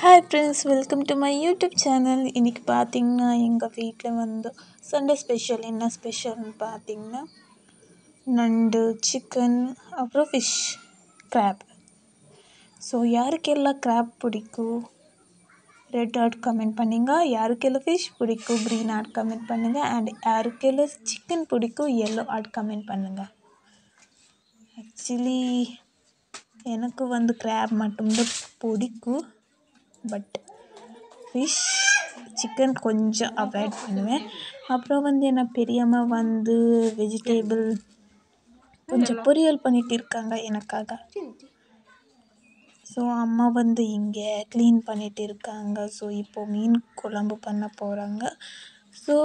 Hi friends, welcome to my YouTube channel. இன்றைக்கி பார்த்திங்கன்னா எங்கள் வீட்டில் வந்து சண்டே ஸ்பெஷல். என்ன ஸ்பெஷல்னு பார்த்திங்கன்னா நண்டு, சிக்கன், அப்புறம் ஃபிஷ், கிராப். ஸோ யாருக்கெல்லாம் கிராப் பிடிக்கும் ரெட் ஹார்ட் கமெண்ட் பண்ணுங்க. யாருக்கெல்லாம் ஃபிஷ் பிடிக்கும் க்ரீன் ஹார்ட் கமெண்ட் பண்ணுங்கள். அண்ட் யாருக்கெல்லாம் சிக்கன் பிடிக்கும் எல்லோ ஹார்ட் கமெண்ட் பண்ணுங்கள். ஆக்சுவலி எனக்கு வந்து கிராப் மட்டும்தான் பிடிக்கும். பட் ஃபிஷ், சிக்கன் கொஞ்சம் அவாய்ட் பண்ணுவேன். அப்புறம் வந்து என்ன பெரியம்மா வந்து வெஜிடேபிள் கொஞ்சம் பொரியல் பண்ணிட்டு இருக்காங்க எனக்காக. ஸோ அம்மா வந்து இங்கே க்ளீன் பண்ணிட்டு இருக்காங்க. ஸோ இப்போது மீன் குழம்பு பண்ண போகிறாங்க. ஸோ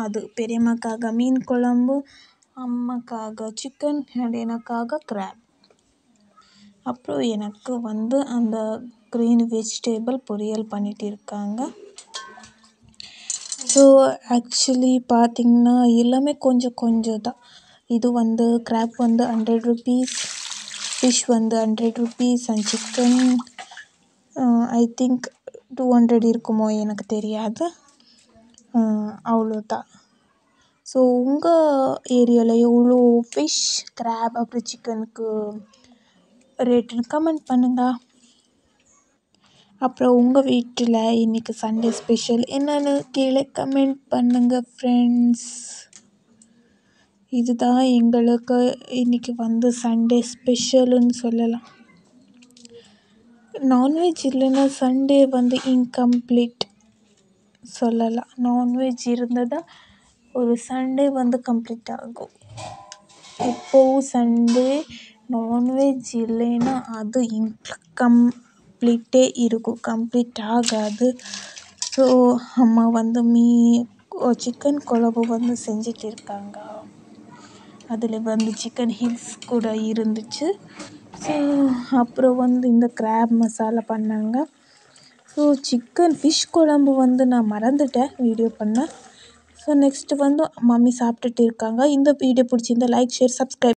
அது பெரியம்மாக்காக மீன் குழம்பு, அம்மாக்காக சிக்கன் அண்ட் எனக்காக கிராப். அப்புறம் எனக்கு வந்து அந்த க்ரீன் வெஜிடேபிள் பொரியல் பண்ணிட்டு இருக்காங்க. ஸோ ஆக்சுவலி பார்த்திங்கன்னா எல்லாமே கொஞ்சம் கொஞ்சம் தான். இது வந்து கிராப் வந்து 100 rupees, ஃபிஷ் வந்து 100 rupees and chicken I think 200 இருக்குமோ எனக்கு தெரியாது. அவ்வளோதான். ஸோ உங்கள் ஏரியாவில் எவ்வளோ ஃபிஷ், கிராப் அப்புறம் சிக்கனுக்கு ரேட்டுன்னு கமெண்ட் பண்ணுங்கள். அப்புறம் உங்கள் வீட்டில் இன்றைக்கி சண்டே ஸ்பெஷல் என்னென்னு கீழே கமெண்ட் பண்ணுங்கள் ஃப்ரெண்ட்ஸ். இதுதான் எங்களுக்கு இன்றைக்கி வந்து சண்டே ஸ்பெஷலுன்னு சொல்லலாம். நான்வெஜ் இல்லைன்னா சண்டே வந்து இன்கம்ப்ளீட் சொல்லலாம். நான்வெஜ் இருந்தால் தான் ஒரு சண்டே வந்து கம்ப்ளீட் ஆகும். எப்போவும் சண்டே நான்வெஜ் இல்லைன்னா அது இன்கம்ப்ளீட்டே இருக்கும், கம்ப்ளீட் ஆகாது. ஸோ அம்மா வந்து சிக்கன் குழம்பு வந்து செஞ்சிட்டு இருக்காங்க. அதில் வந்து சிக்கன் ஹில்ஸ் கூட இருந்துச்சு. ஸோ அப்புறம் வந்து இந்த கிராப் மசாலா பண்ணாங்க. ஸோ ஃபிஷ் குழம்பு வந்து நான் மறந்துட்டேன் வீடியோ பண்ண. ஸோ நெக்ஸ்ட்டு வந்து மம்மி சாப்பிட்டுட்டு இருக்காங்க. இந்த வீடியோ பிடிச்சிருந்தா லைக், ஷேர், சப்ஸ்கிரைப்.